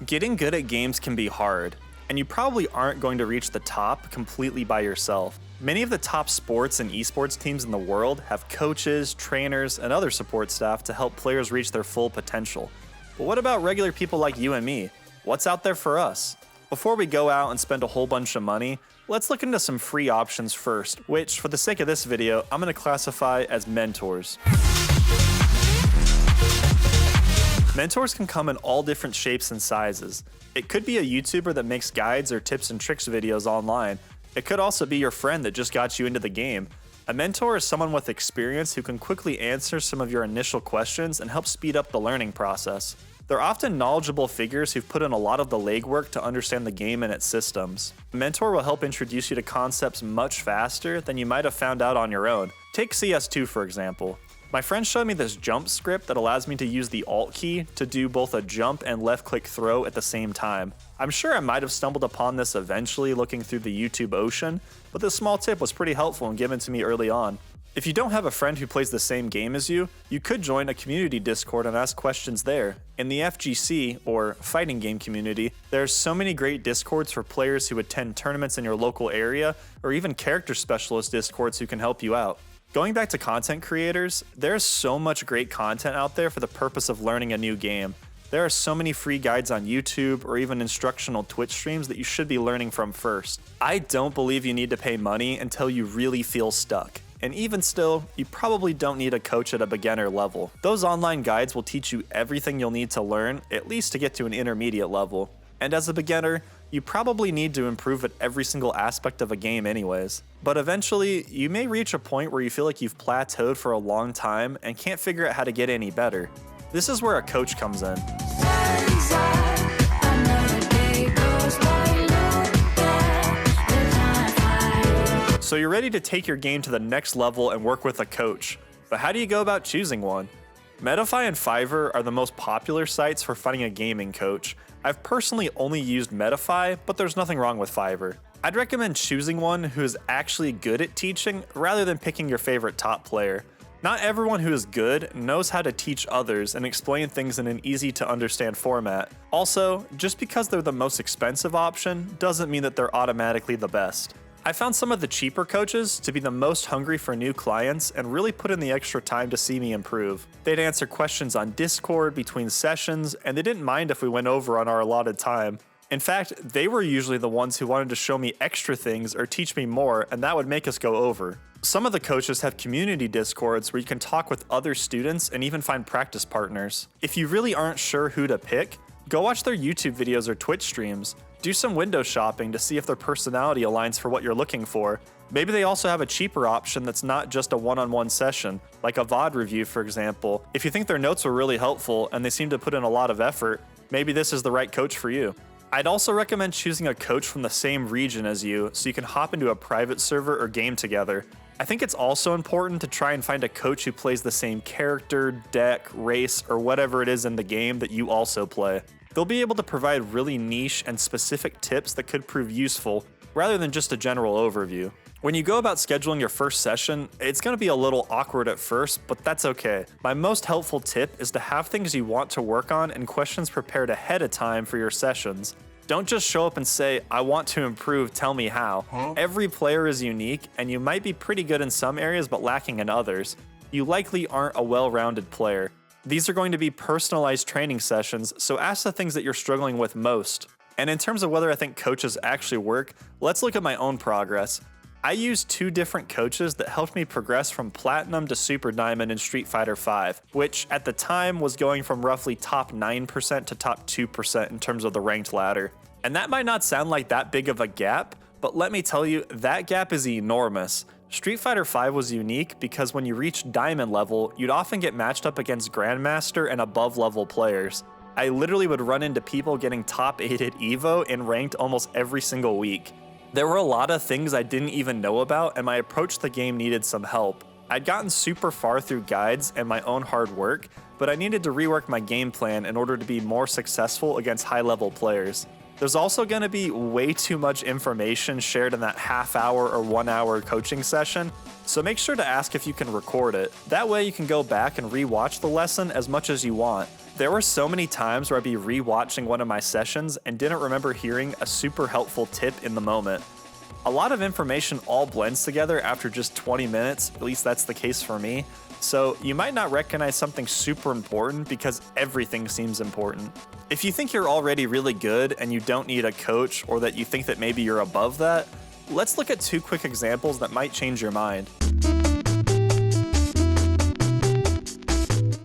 Getting good at games can be hard, and you probably aren't going to reach the top completely by yourself. Many of the top sports and esports teams in the world have coaches, trainers, and other support staff to help players reach their full potential. But what about regular people like you and me? What's out there for us? Before we go out and spend a whole bunch of money, let's look into some free options first, which, for the sake of this video, I'm going to classify as mentors. Mentors can come in all different shapes and sizes. It could be a YouTuber that makes guides or tips and tricks videos online. It could also be your friend that just got you into the game. A mentor is someone with experience who can quickly answer some of your initial questions and help speed up the learning process. They're often knowledgeable figures who've put in a lot of the legwork to understand the game and its systems. A mentor will help introduce you to concepts much faster than you might have found out on your own. Take CS2 for example. My friend showed me this jump script that allows me to use the Alt key to do both a jump and left click throw at the same time. I'm sure I might have stumbled upon this eventually looking through the YouTube ocean, but this small tip was pretty helpful and given to me early on. If you don't have a friend who plays the same game as you could join a community Discord and ask questions there. In the FGC, or fighting game community, there's so many great Discords for players who attend tournaments in your local area, or even character specialist Discords who can help you out. Going back to content creators, there's so much great content out there for the purpose of learning a new game. There are so many free guides on YouTube or even instructional Twitch streams that you should be learning from first. I don't believe you need to pay money until you really feel stuck. And even still, you probably don't need a coach at a beginner level. Those online guides will teach you everything you'll need to learn, at least to get to an intermediate level. And as a beginner, you probably need to improve at every single aspect of a game anyways. But eventually, you may reach a point where you feel like you've plateaued for a long time and can't figure out how to get any better. This is where a coach comes in. So you're ready to take your game to the next level and work with a coach. But how do you go about choosing one? Medify and Fiverr are the most popular sites for finding a gaming coach. I've personally only used Medify, but there's nothing wrong with Fiverr. I'd recommend choosing one who is actually good at teaching rather than picking your favorite top player. Not everyone who is good knows how to teach others and explain things in an easy to understand format. Also, just because they're the most expensive option doesn't mean that they're automatically the best. I found some of the cheaper coaches to be the most hungry for new clients and really put in the extra time to see me improve. They'd answer questions on Discord between sessions, and they didn't mind if we went over on our allotted time. In fact, they were usually the ones who wanted to show me extra things or teach me more, and that would make us go over. Some of the coaches have community Discords where you can talk with other students and even find practice partners. If you really aren't sure who to pick, go watch their YouTube videos or Twitch streams. Do some window shopping to see if their personality aligns for what you're looking for. Maybe they also have a cheaper option that's not just a one-on-one session, like a VOD review for example. If you think their notes were really helpful and they seem to put in a lot of effort, maybe this is the right coach for you. I'd also recommend choosing a coach from the same region as you so you can hop into a private server or game together. I think it's also important to try and find a coach who plays the same character, deck, race, or whatever it is in the game that you also play. They'll be able to provide really niche and specific tips that could prove useful, rather than just a general overview. When you go about scheduling your first session, it's going to be a little awkward at first, but that's okay. My most helpful tip is to have things you want to work on and questions prepared ahead of time for your sessions. Don't just show up and say, "I want to improve, tell me how." Every player is unique, and you might be pretty good in some areas but lacking in others. You likely aren't a well-rounded player. These are going to be personalized training sessions, so ask the things that you're struggling with most. And in terms of whether I think coaches actually work, let's look at my own progress. I used 2 different coaches that helped me progress from Platinum to Super Diamond in Street Fighter V, which at the time was going from roughly top 9% to top 2% in terms of the ranked ladder. And that might not sound like that big of a gap, but let me tell you, that gap is enormous. Street Fighter V was unique because when you reached Diamond level, you'd often get matched up against Grandmaster and above level players. I literally would run into people getting top 8 at EVO and ranked almost every single week. There were a lot of things I didn't even know about, and my approach to the game needed some help. I'd gotten super far through guides and my own hard work, but I needed to rework my game plan in order to be more successful against high-level players. There's also going to be way too much information shared in that half-hour or 1-hour coaching session, so make sure to ask if you can record it. That way you can go back and re-watch the lesson as much as you want. There were so many times where I'd be re-watching one of my sessions and didn't remember hearing a super helpful tip in the moment. A lot of information all blends together after just 20 minutes, at least that's the case for me, so you might not recognize something super important because everything seems important. If you think you're already really good and you don't need a coach, or that you think that maybe you're above that, let's look at 2 quick examples that might change your mind.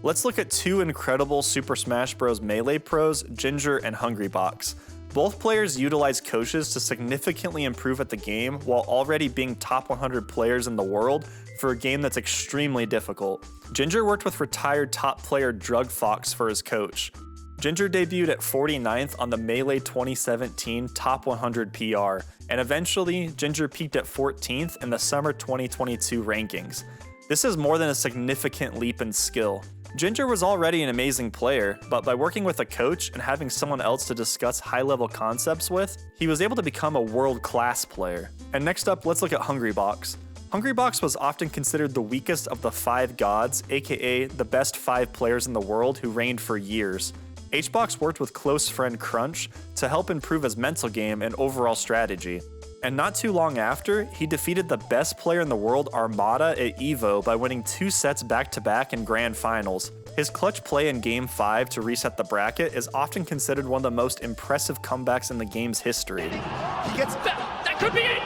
Let's look at 2 incredible Super Smash Bros. Melee pros, Ginger and Hungrybox. Both players utilize coaches to significantly improve at the game while already being top 100 players in the world for a game that's extremely difficult. Ginger worked with retired top player Drug Fox for his coach. Ginger debuted at 49th on the Melee 2017 Top 100 PR, and eventually Ginger peaked at 14th in the Summer 2022 rankings. This is more than a significant leap in skill. Ginger was already an amazing player, but by working with a coach and having someone else to discuss high-level concepts with, he was able to become a world-class player. And next up, let's look at Hungrybox. Hungrybox was often considered the weakest of the 5 gods, aka the best 5 players in the world who reigned for years. HBox worked with close friend Crunch to help improve his mental game and overall strategy. And not too long after, he defeated the best player in the world, Armada, at EVO by winning 2 sets back-to-back in grand finals. His clutch play in Game 5 to reset the bracket is often considered one of the most impressive comebacks in the game's history. He gets That could be it!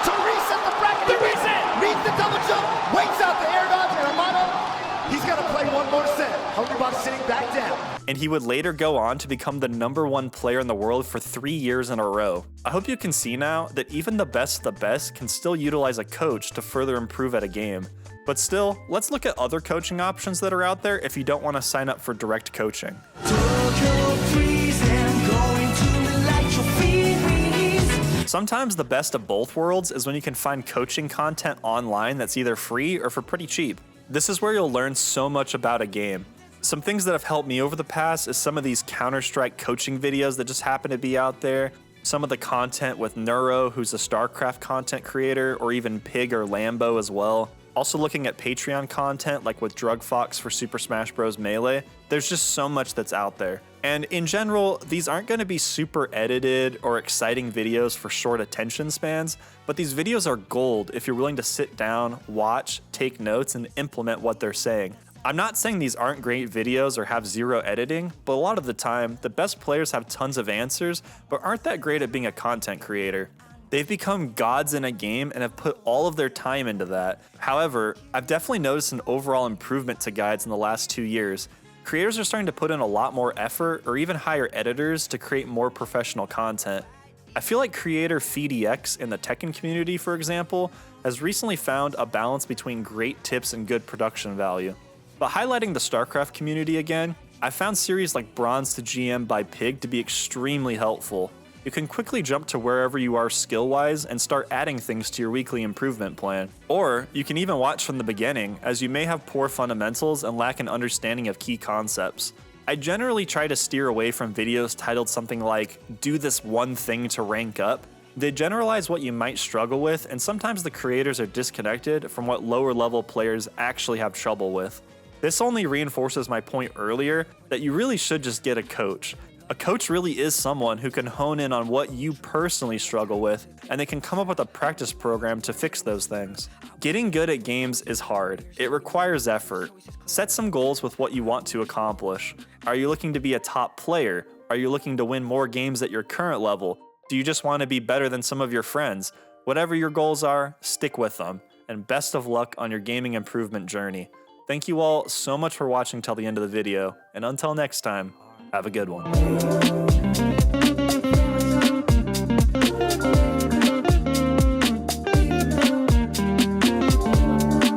to reset the bracket. The reset! Reads the double jump, waits out the air dodge, and Armada, he's got to play one more set. Hungrybox sitting back down. And he would later go on to become the #1 player in the world for 3 years in a row. I hope you can see now that even the best of the best can still utilize a coach to further improve at a game. But still, let's look at other coaching options that are out there if you don't want to sign up for direct coaching. Sometimes the best of both worlds is when you can find coaching content online that's either free or for pretty cheap. This is where you'll learn so much about a game. Some things that have helped me over the past is some of these Counter-Strike coaching videos that just happen to be out there, some of the content with Neuro, who's a StarCraft content creator, or even Pig or Lambo as well. Also looking at Patreon content like with Drug Fox for Super Smash Bros. Melee. There's just so much that's out there. And in general, these aren't going to be super edited or exciting videos for short attention spans, but these videos are gold if you're willing to sit down, watch, take notes, and implement what they're saying. I'm not saying these aren't great videos or have zero editing, but a lot of the time, the best players have tons of answers, but aren't that great at being a content creator. They've become gods in a game and have put all of their time into that. However, I've definitely noticed an overall improvement to guides in the last 2 years. Creators are starting to put in a lot more effort or even hire editors to create more professional content. I feel like creator FeedEX in the Tekken community, for example, has recently found a balance between great tips and good production value. But highlighting the StarCraft community again, I found series like Bronze to GM by Pig to be extremely helpful. You can quickly jump to wherever you are skill-wise and start adding things to your weekly improvement plan. Or you can even watch from the beginning, as you may have poor fundamentals and lack an understanding of key concepts. I generally try to steer away from videos titled something like, "Do this one thing to rank up." They generalize what you might struggle with, and sometimes the creators are disconnected from what lower level players actually have trouble with. This only reinforces my point earlier that you really should just get a coach. A coach really is someone who can hone in on what you personally struggle with, and they can come up with a practice program to fix those things. Getting good at games is hard. It requires effort. Set some goals with what you want to accomplish. Are you looking to be a top player? Are you looking to win more games at your current level? Do you just want to be better than some of your friends? Whatever your goals are, stick with them. And best of luck on your gaming improvement journey. Thank you all so much for watching till the end of the video, and until next time, have a good one.